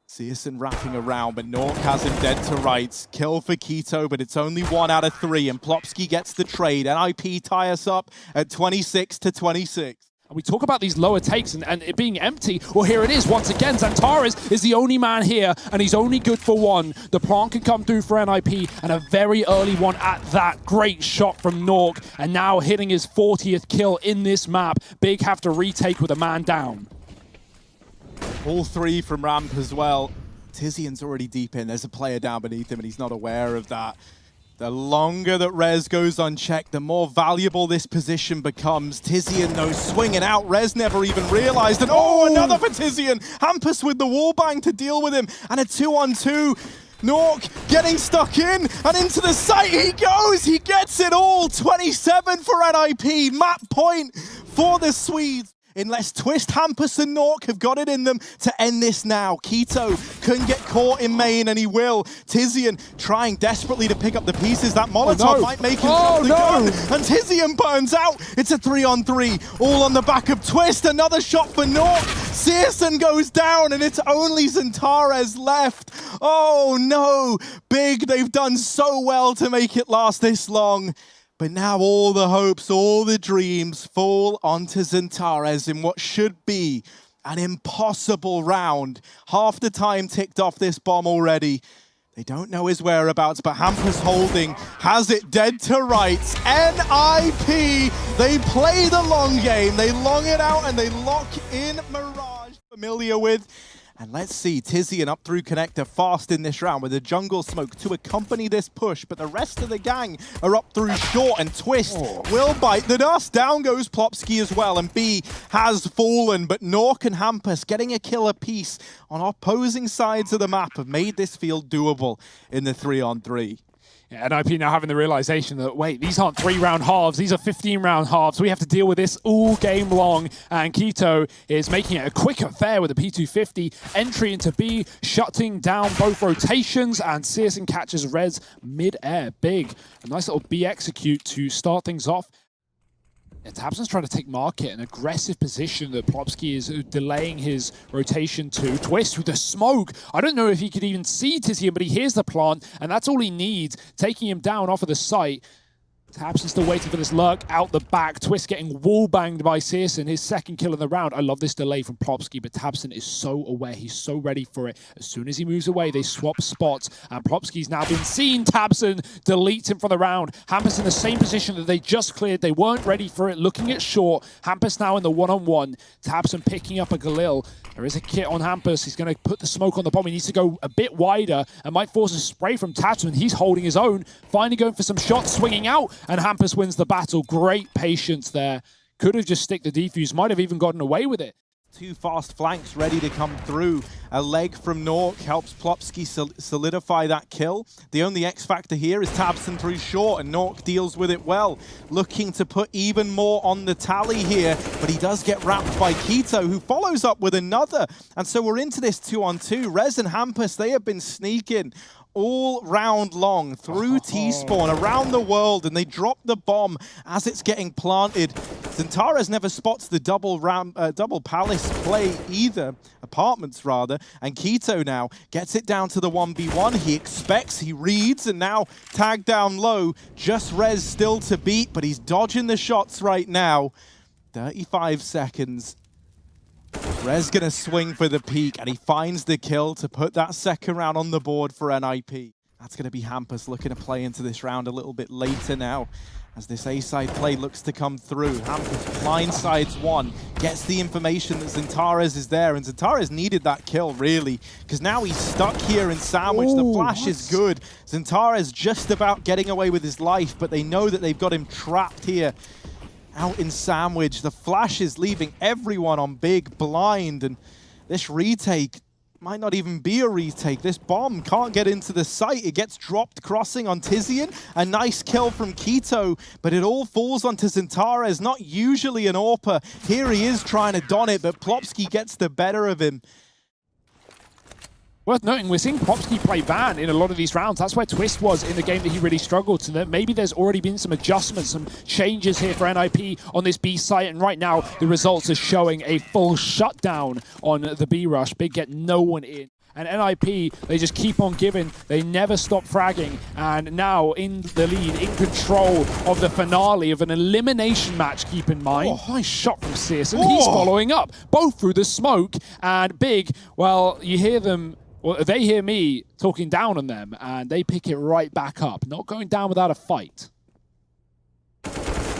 Searson wrapping around, but Nork has him dead to rights. Kill for Keto, but it's only 1 out of 3, and Plopsky gets the trade. NIP tie us up at 26-26. And we talk about these lower takes and it being empty. Well, here it is once again. Xantares is the only man here, and he's only good for one. The plant can come through for NIP, and a very early one at that. Great shot from Nork, and now hitting his 40th kill in this map. Big have to retake with a man down. All 3 from ramp as well. Tizian's already deep in. There's a player down beneath him, and he's not aware of that. The longer that Rez goes unchecked, the more valuable this position becomes. Tizian, though, swinging out. Rez never even realized. And another for Tizian. Hampus with the wallbang to deal with him. And a 2-on-2. Nork getting stuck in, and into the site he goes. He gets it all. 27 for NIP. Map point for the Swedes. unless Twist, Hampus, and Nork have got it in them to end this now. keto couldn't get caught in main, and he will. Tizian trying desperately to pick up the pieces. That Molotov might make him drop the gun, and Tizian burns out. It's a 3-on-3, all on the back of Twist. Another shot for Nork. Searson goes down, and it's only Zentares left. Oh no, Big, they've done so well to make it last this long. But now all the hopes, all the dreams fall onto Zentares in what should be an impossible round. Half the time ticked off this bomb already. They don't know his whereabouts, but Hampus holding, has it dead to rights. NIP, they play the long game. They long it out and they lock in Mirage, familiar with. And let's see, Tizian up through connector fast in this round with a jungle smoke to accompany this push, but the rest of the gang are up through short, and Twist will bite the dust. Down goes Plopsky as well, and B has fallen, but Nork and Hampus getting a kill apiece on opposing sides of the map have made this feel doable in the 3-on-3. Yeah, NIP now having the realization that, wait, these aren't 3-round halves, these are 15-round halves. We have to deal with this all game long. And keto is making it a quick affair with a P250 entry into B, shutting down both rotations, and Searson catches Rez mid-air. Big. A nice little B execute to start things off. Yeah, tabseN's trying to take market, an aggressive position that Plopsky is delaying his rotation to. Twist with the smoke. I don't know if he could even see Tizian, but he hears the plant, and that's all he needs, taking him down off of the site. tabseN still waiting for this lurk out the back. Twist getting wall-banged by Searson, his second kill of the round. I love this delay from Plopsky, but tabseN is so aware. He's so ready for it. As soon as he moves away, they swap spots, and Plopsky's now been seen. tabseN deletes him from the round. Hampus in the same position that they just cleared. They weren't ready for it, looking at short. Hampus now in the one-on-one. tabseN picking up a Galil. There is a kit on Hampus. He's going to put the smoke on the bomb. He needs to go a bit wider and might force a spray from tabseN. He's holding his own, finally going for some shots, swinging out, and Hampus wins the battle. Great patience there. Could have just stick the defuse, might have even gotten away with it. Two fast flanks ready to come through. A leg from Nork helps Plopsky solidify that kill. The only X factor here is tabseN through short, and Nork deals with it well. Looking to put even more on the tally here, but he does get wrapped by keto, who follows up with another. And so we're into this 2-on-2. Rez and Hampus, they have been sneaking all round long through T-spawn around the world, and they drop the bomb as it's getting planted. Zentares never spots the double palace play either, apartments rather, and keto now gets it down to the 1v1. He expects, he reads, and now tagged down low. Just Rez still to beat, but he's dodging the shots right now. 35 seconds. Rez gonna swing for the peak, and he finds the kill to put that second round on the board for NIP. That's gonna be Hampus looking to play into this round a little bit later now, as this A-side play looks to come through. Hampus blindsides one, gets the information that Zentares is there, and Zentares needed that kill, really, because now he's stuck here in Sandwich. The flash is good. Zentares just about getting away with his life, but they know that they've got him trapped here out in Sandwich. The flash is leaving everyone on big blind, and this retake might not even be a retake. This bomb can't get into the site. It gets dropped crossing on Tizian. A nice kill from keto, but it all falls onto Zentares, not usually an AWPer. Here he is trying to don it, but Plopsky gets the better of him. Worth noting, we're seeing Plopsky play Van in a lot of these rounds. That's where Twist was in the game that he really struggled. So that maybe there's already been some adjustments, some changes here for NIP on this B site. And right now, the results are showing a full shutdown on the B rush. Big get no one in. And NIP, they just keep on giving. They never stop fragging. And now in the lead, in control of the finale of an elimination match, keep in mind. Nice shot from Searson. He's following up, both through the smoke. And Big, well, you hear them. Well, they hear me talking down on them, and they pick it right back up. Not going down without a fight.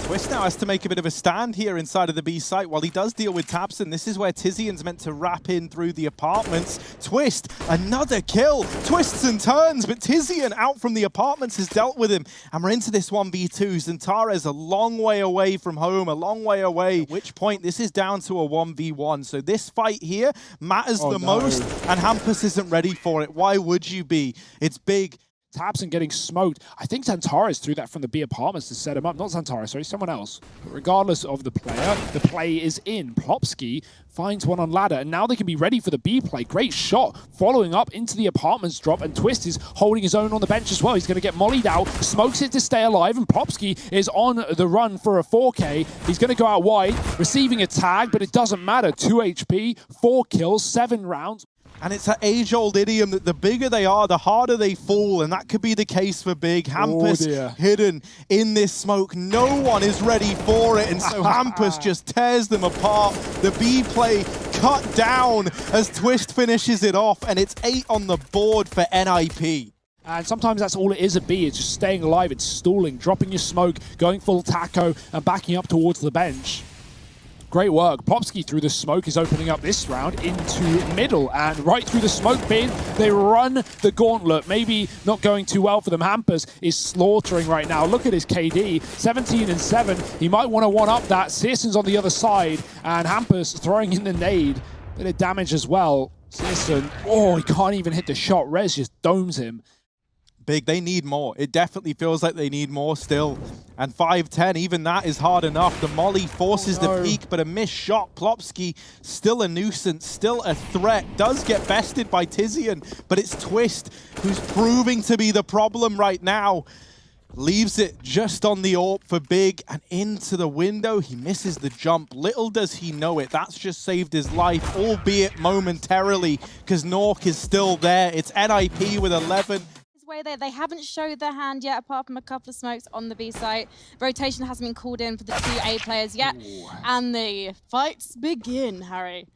Twist now has to make a bit of a stand here inside of the B site while he does deal with tabseN. This is where Tizian's meant to wrap in through the apartments. Twist, another kill. Twists and turns, but Tizian out from the apartments has dealt with him. And we're into this 1v2. Zentares a long way away from home, a long way away. At which point, this is down to a 1v1. So this fight here matters the most, and Hampus isn't ready for it. Why would you be? It's big. Tabson getting smoked. I think Zantares threw that from the B apartments to set him up. Not Zantares, sorry, someone else. But regardless of the player, the play is in. Plopsky finds one on ladder, and now they can be ready for the B play. Great shot, following up into the apartments drop, and Twist is holding his own on the bench as well. He's going to get mollied out, smokes it to stay alive, and Plopsky is on the run for a 4K. He's going to go out wide, receiving a tag, but it doesn't matter. 2 HP, 4 kills, 7 rounds. And it's that age-old idiom that the bigger they are, the harder they fall, and that could be the case for Big. Hampus hidden in this smoke. No one is ready for it, and so Hampus just tears them apart. The B play cut down as Twist finishes it off, and it's 8 on the board for NIP. And sometimes that's all it is at B, it's just staying alive, it's stalling, dropping your smoke, going full taco, and backing up towards the bench. Great work. Plopsky through the smoke is opening up this round into middle, and right through the smoke bin, they run the gauntlet. Maybe not going too well for them. Hampus is slaughtering right now. Look at his KD, 17 and 7. He might want to one-up that. Searson's on the other side, and Hampus throwing in the nade. Bit of damage as well. Searson, oh, he can't even hit the shot. Rez just domes him. Big, they need more. It definitely feels like they need more still. And 5-10, even that is hard enough. The molly forces the peak, but a missed shot. Plopsky, still a nuisance, still a threat. Does get bested by Tizian, but it's Twist who's proving to be the problem right now. Leaves it just on the AWP for Big, and into the window. He misses the jump. Little does he know it. That's just saved his life, albeit momentarily, because Nork is still there. It's NIP with 11. Way they haven't showed their hand yet, apart from a couple of smokes on the B site. Rotation hasn't been called in for the 2 A players yet. Ooh. And the fights begin, Harry.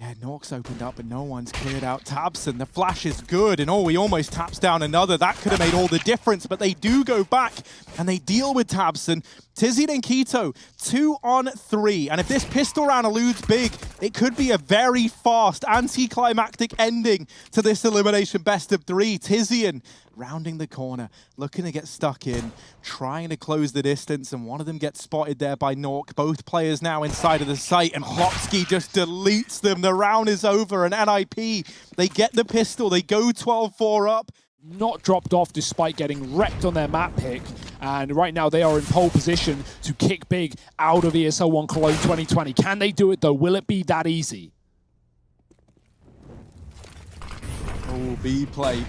Yeah, Nork's opened up, but no one's cleared out Tabson. The flash is good, and he almost taps down another. That could have made all the difference, but they do go back, and they deal with Tabson. Tizian and Keto, 2 on 3. And if this pistol round eludes Big, it could be a very fast, anticlimactic ending to this elimination best of 3. Tizian rounding the corner, looking to get stuck in, trying to close the distance, and one of them gets spotted there by Nork. Both players now inside of the site, and Plopsky just deletes them. The round is over, and NIP, they get the pistol, they go 12-4 up. Not dropped off despite getting wrecked on their map pick, and right now they are in pole position to kick Big out of ESL 1 Cologne 2020. Can they do it though? Will it be that easy? Oh, B play.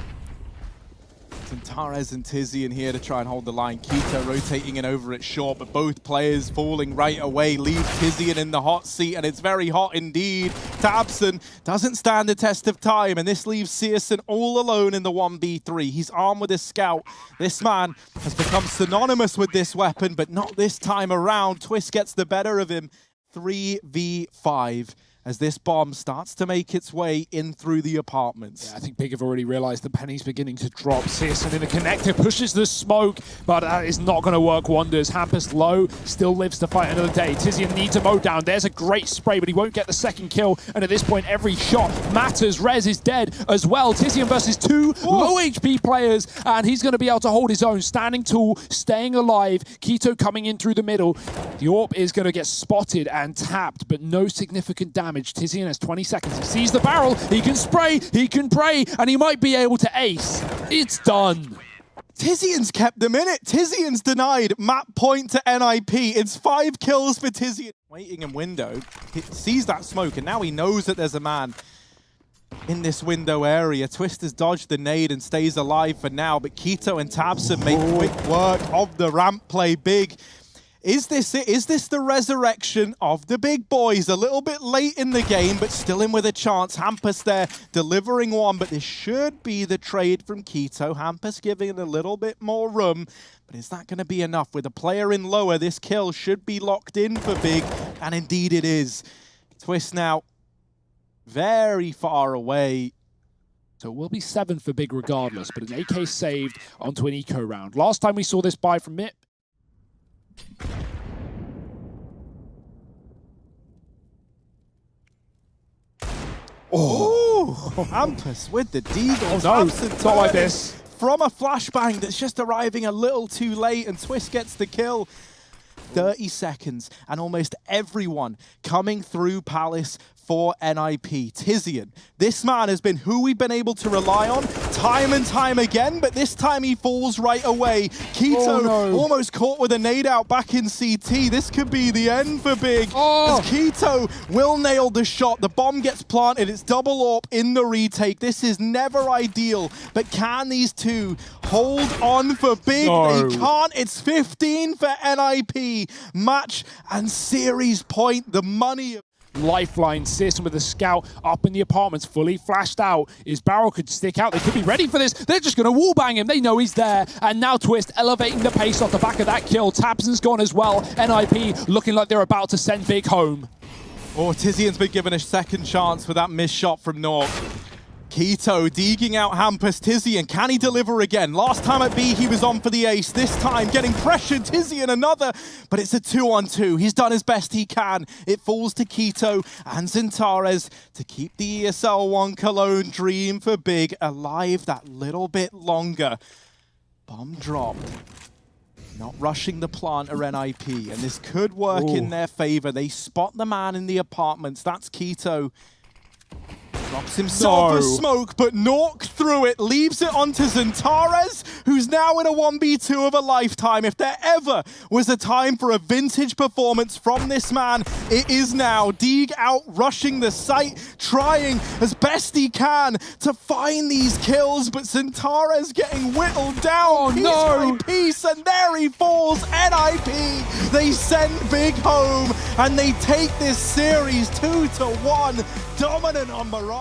Zantares and Tizian here to try and hold the line. Keto rotating in over it short, but both players falling right away. Leave Tizian in the hot seat, and it's very hot indeed. Tabson doesn't stand the test of time, and this leaves Searson all alone in the 1v3. He's armed with his scout. This man has become synonymous with this weapon, but not this time around. Twist gets the better of him. 3v5. As this bomb starts to make its way in through the apartments. Yeah, I think Big have already realized the penny's beginning to drop. Searson in the connector pushes the smoke, but that is not going to work wonders. Hampus low, still lives to fight another day. Tizian needs a mow down. There's a great spray, but he won't get the second kill. And at this point, every shot matters. Rez is dead as well. Tizian versus 2 low HP players, and he's going to be able to hold his own. Standing tall, staying alive. Keto coming in through the middle. The AWP is going to get spotted and tapped, but no significant damage. Tizian has 20 seconds. He sees the barrel. He can spray. He can pray. And he might be able to ace. It's done. Tizian's kept them in it. Tizian's denied map point to NIP. It's 5 kills for Tizian. Waiting in window. He sees that smoke, and now he knows that there's a man in this window area. Twist has dodged the nade and stays alive for now, but Keto and Tabson make quick work of the ramp play. Big. Is this it? Is this the resurrection of the big boys? A little bit late in the game, but still in with a chance. Hampus there delivering one, but this should be the trade from Keto. Hampus giving it a little bit more room, but is that going to be enough? With a player in lower, this kill should be locked in for Big, and indeed it is. Twist now very far away. So it will be 7 for Big regardless, but an AK saved onto an eco round. Last time we saw this buy from MIBR, Oh, Hampus with the deagle. Oh no, not like this. From a flashbang that's just arriving a little too late, and Twist gets the kill. 30 seconds, and almost everyone coming through Palace for NIP. Tizian, this man has been who we've been able to rely on time and time again, but this time he falls right away. Keto almost caught with a nade out back in CT. This could be the end for Big. As Keto will nail the shot. The bomb gets planted. It's double AWP in the retake. This is never ideal, but can these two hold on for Big? They can't. It's 15 for NIP. Match and series point. The money. Lifeline system with the scout up in the apartments, fully flashed out. His barrel could stick out. They could be ready for this. They're just going to wallbang him. They know he's there. And now Twist elevating the pace off the back of that kill. Tabson's gone as well. NIP looking like they're about to send Big home. Oh, Tizian's been given a second chance for that missed shot from Nork. Keto digging out Hampus. Tizian, can he deliver again? Last time at B, he was on for the ace. This time, getting pressured. Tizian, another. But it's a 2-on-2. He's done as best he can. It falls to Keto and Zintares to keep the ESL 1 Cologne dream for Big alive that little bit longer. Bomb dropped. Not rushing the plant or NIP. And this could work in their favor. They spot the man in the apartments. That's Keto. Drops himself a smoke, but Nork through it, leaves it onto Zintares, who's now in a 1v2 of a lifetime. If there ever was a time for a vintage performance from this man, it is now. Deeg out rushing the site, trying as best he can to find these kills, but Zintares getting whittled down piece by piece, and there he falls. NIP, they send Big home, and they take this series 2-1, dominant on Mirage.